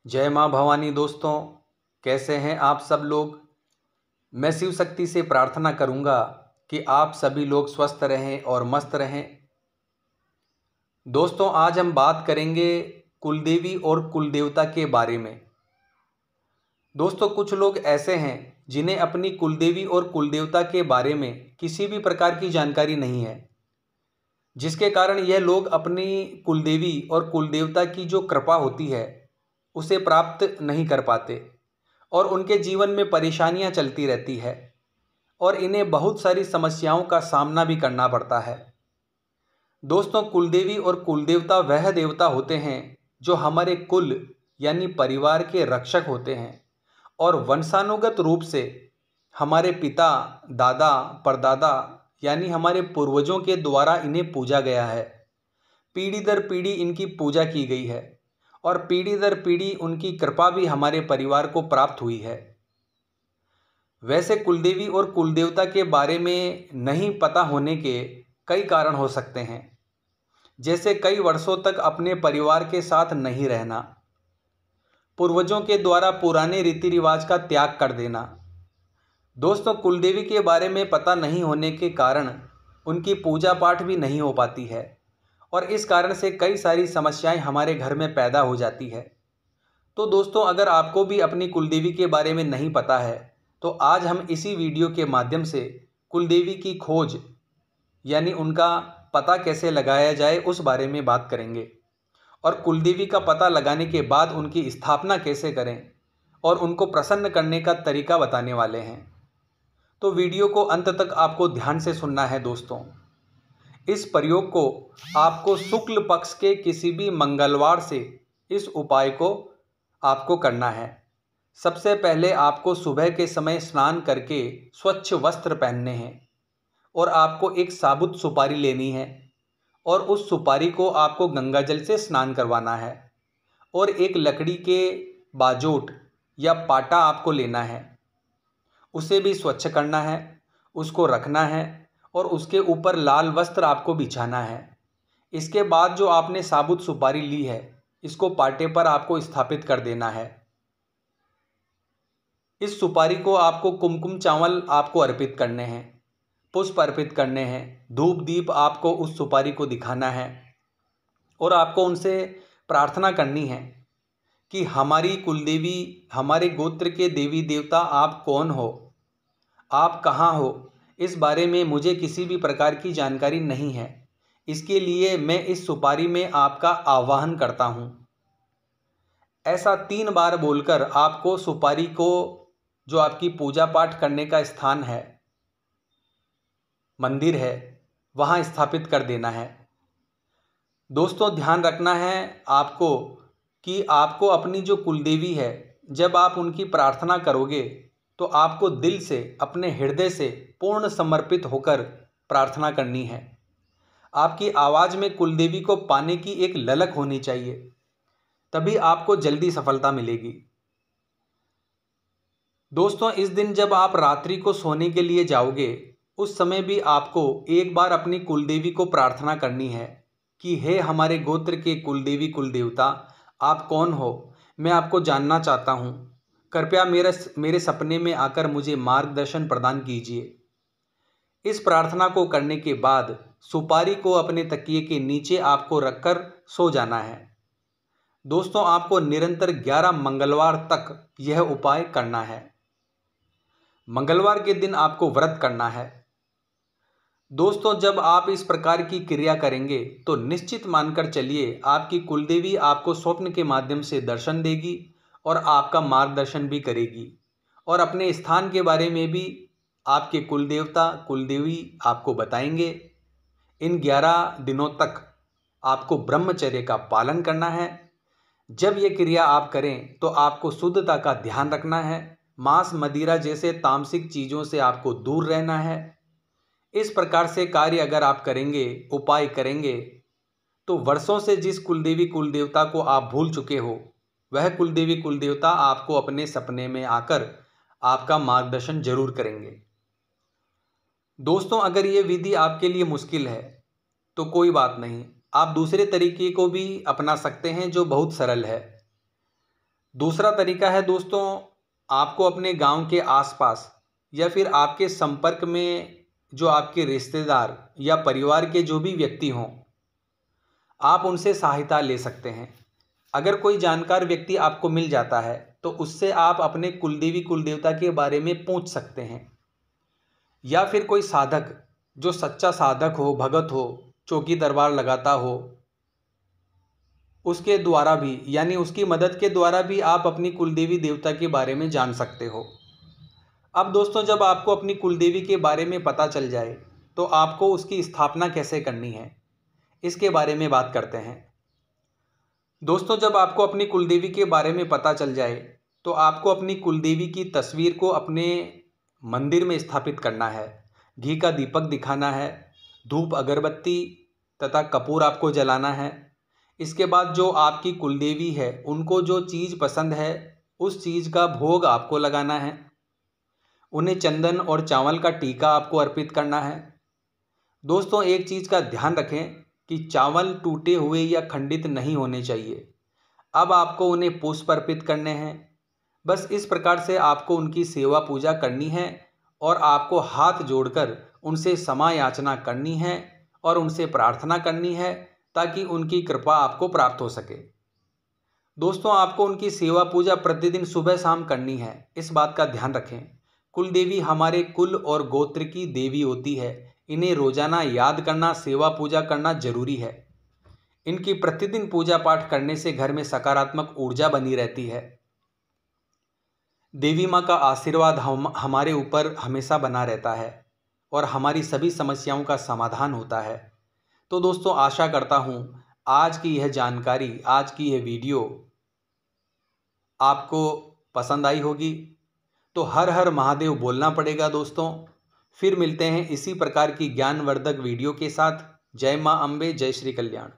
जय माँ भवानी। दोस्तों, कैसे हैं आप सब लोग। मैं शिव शक्ति से प्रार्थना करूंगा कि आप सभी लोग स्वस्थ रहें और मस्त रहें। दोस्तों, आज हम बात करेंगे कुलदेवी और कुलदेवता के बारे में। दोस्तों, कुछ लोग ऐसे हैं जिन्हें अपनी कुलदेवी और कुलदेवता के बारे में किसी भी प्रकार की जानकारी नहीं है, जिसके कारण यह लोग अपनी कुलदेवी और कुलदेवता की जो कृपा होती है उसे प्राप्त नहीं कर पाते और उनके जीवन में परेशानियां चलती रहती है और इन्हें बहुत सारी समस्याओं का सामना भी करना पड़ता है। दोस्तों, कुलदेवी और कुलदेवता वह देवता होते हैं जो हमारे कुल यानी परिवार के रक्षक होते हैं और वंशानुगत रूप से हमारे पिता, दादा, परदादा यानी हमारे पूर्वजों के द्वारा इन्हें पूजा गया है। पीढ़ी दर पीढ़ी इनकी पूजा की गई है और पीढ़ी दर पीढ़ी उनकी कृपा भी हमारे परिवार को प्राप्त हुई है। वैसे कुलदेवी और कुलदेवता के बारे में नहीं पता होने के कई कारण हो सकते हैं, जैसे कई वर्षों तक अपने परिवार के साथ नहीं रहना, पूर्वजों के द्वारा पुराने रीति रिवाज का त्याग कर देना। दोस्तों, कुलदेवी के बारे में पता नहीं होने के कारण उनकी पूजा पाठ भी नहीं हो पाती है और इस कारण से कई सारी समस्याएं हमारे घर में पैदा हो जाती है। तो दोस्तों, अगर आपको भी अपनी कुलदेवी के बारे में नहीं पता है तो आज हम इसी वीडियो के माध्यम से कुलदेवी की खोज यानी उनका पता कैसे लगाया जाए उस बारे में बात करेंगे और कुलदेवी का पता लगाने के बाद उनकी स्थापना कैसे करें और उनको प्रसन्न करने का तरीका बताने वाले हैं। तो वीडियो को अंत तक आपको ध्यान से सुनना है। दोस्तों, इस प्रयोग को आपको शुक्ल पक्ष के किसी भी मंगलवार से इस उपाय को आपको करना है। सबसे पहले आपको सुबह के समय स्नान करके स्वच्छ वस्त्र पहनने हैं और आपको एक साबुत सुपारी लेनी है और उस सुपारी को आपको गंगा जल से स्नान करवाना है और एक लकड़ी के बाजोट या पाटा आपको लेना है, उसे भी स्वच्छ करना है, उसको रखना है और उसके ऊपर लाल वस्त्र आपको बिछाना है। इसके बाद जो आपने साबुत सुपारी ली है इसको पाटे पर आपको स्थापित कर देना है। इस सुपारी को आपको कुमकुम चावल आपको अर्पित करने हैं, पुष्प अर्पित करने हैं, धूप दीप आपको उस सुपारी को दिखाना है और आपको उनसे प्रार्थना करनी है कि हमारी कुलदेवी, हमारे गोत्र के देवी देवता आप कौन हो, आप कहाँ हो, इस बारे में मुझे किसी भी प्रकार की जानकारी नहीं है। इसके लिए मैं इस सुपारी में आपका आवाहन करता हूँ। ऐसा 3 बार बोलकर आपको सुपारी को, जो आपकी पूजा पाठ करने का स्थान है, मंदिर है, वहाँ स्थापित कर देना है। दोस्तों, ध्यान रखना है आपको कि आपको अपनी जो कुलदेवी है, जब आप उनकी प्रार्थना करोगे तो आपको दिल से, अपने हृदय से पूर्ण समर्पित होकर प्रार्थना करनी है। आपकी आवाज़ में कुलदेवी को पाने की एक ललक होनी चाहिए, तभी आपको जल्दी सफलता मिलेगी। दोस्तों, इस दिन जब आप रात्रि को सोने के लिए जाओगे उस समय भी आपको एक बार अपनी कुलदेवी को प्रार्थना करनी है कि हे हमारे गोत्र के कुलदेवी कुलदेवता, आप कौन हो, मैं आपको जानना चाहता हूँ, कृपया मेरे सपने में आकर मुझे मार्गदर्शन प्रदान कीजिए। इस प्रार्थना को करने के बाद सुपारी को अपने तकिए के नीचे आपको रखकर सो जाना है। दोस्तों, आपको निरंतर 11 मंगलवार तक यह उपाय करना है। मंगलवार के दिन आपको व्रत करना है। दोस्तों, जब आप इस प्रकार की क्रिया करेंगे तो निश्चित मानकर चलिए आपकी कुलदेवी आपको स्वप्न के माध्यम से दर्शन देगी और आपका मार्गदर्शन भी करेगी और अपने स्थान के बारे में भी आपके कुलदेवता कुलदेवी आपको बताएंगे। इन 11 दिनों तक आपको ब्रह्मचर्य का पालन करना है। जब ये क्रिया आप करें तो आपको शुद्धता का ध्यान रखना है, मांस मदिरा जैसे तामसिक चीज़ों से आपको दूर रहना है। इस प्रकार से कार्य अगर आप करेंगे, उपाय करेंगे, तो वर्षों से जिस कुलदेवी कुलदेवता को आप भूल चुके हो वह कुलदेवी कुलदेवता आपको अपने सपने में आकर आपका मार्गदर्शन जरूर करेंगे। दोस्तों, अगर ये विधि आपके लिए मुश्किल है तो कोई बात नहीं, आप दूसरे तरीके को भी अपना सकते हैं जो बहुत सरल है। दूसरा तरीका है दोस्तों, आपको अपने गांव के आसपास या फिर आपके संपर्क में जो आपके रिश्तेदार या परिवार के जो भी व्यक्ति हों, आप उनसे सहायता ले सकते हैं। अगर कोई जानकार व्यक्ति आपको मिल जाता है तो उससे आप अपने कुलदेवी कुलदेवता के बारे में पूछ सकते हैं। या फिर कोई साधक, जो सच्चा साधक हो, भगत हो, चौकी दरबार लगाता हो, उसके द्वारा भी, यानी उसकी मदद के द्वारा भी आप अपनी कुलदेवी देवता के बारे में जान सकते हो। अब दोस्तों, जब आपको अपनी कुलदेवी के बारे में पता चल जाए तो आपको उसकी स्थापना कैसे करनी है, इसके बारे में बात करते हैं। दोस्तों, जब आपको अपनी कुलदेवी के बारे में पता चल जाए तो आपको अपनी कुलदेवी की तस्वीर को अपने मंदिर में स्थापित करना है। घी का दीपक दिखाना है, धूप अगरबत्ती तथा कपूर आपको जलाना है। इसके बाद जो आपकी कुलदेवी है उनको जो चीज़ पसंद है उस चीज़ का भोग आपको लगाना है। उन्हें चंदन और चावल का टीका आपको अर्पित करना है। दोस्तों, एक चीज़ का ध्यान रखें कि चावल टूटे हुए या खंडित नहीं होने चाहिए। अब आपको उन्हें पुष्प अर्पित करने हैं। बस इस प्रकार से आपको उनकी सेवा पूजा करनी है और आपको हाथ जोड़कर उनसे क्षमा याचना करनी है और उनसे प्रार्थना करनी है ताकि उनकी कृपा आपको प्राप्त हो सके। दोस्तों, आपको उनकी सेवा पूजा प्रतिदिन सुबह शाम करनी है, इस बात का ध्यान रखें। कुल देवी हमारे कुल और गोत्र की देवी होती है। इन्हें रोजाना याद करना, सेवा पूजा करना जरूरी है। इनकी प्रतिदिन पूजा पाठ करने से घर में सकारात्मक ऊर्जा बनी रहती है। देवी माँ का आशीर्वाद हमारे ऊपर हमेशा बना रहता है और हमारी सभी समस्याओं का समाधान होता है। तो दोस्तों, आशा करता हूँ आज की यह जानकारी, आज की यह वीडियो आपको पसंद आई होगी। तो हर हर महादेव बोलना पड़ेगा दोस्तों। फिर मिलते हैं इसी प्रकार की ज्ञानवर्धक वीडियो के साथ। जय माँ अम्बे, जय श्री कल्याण।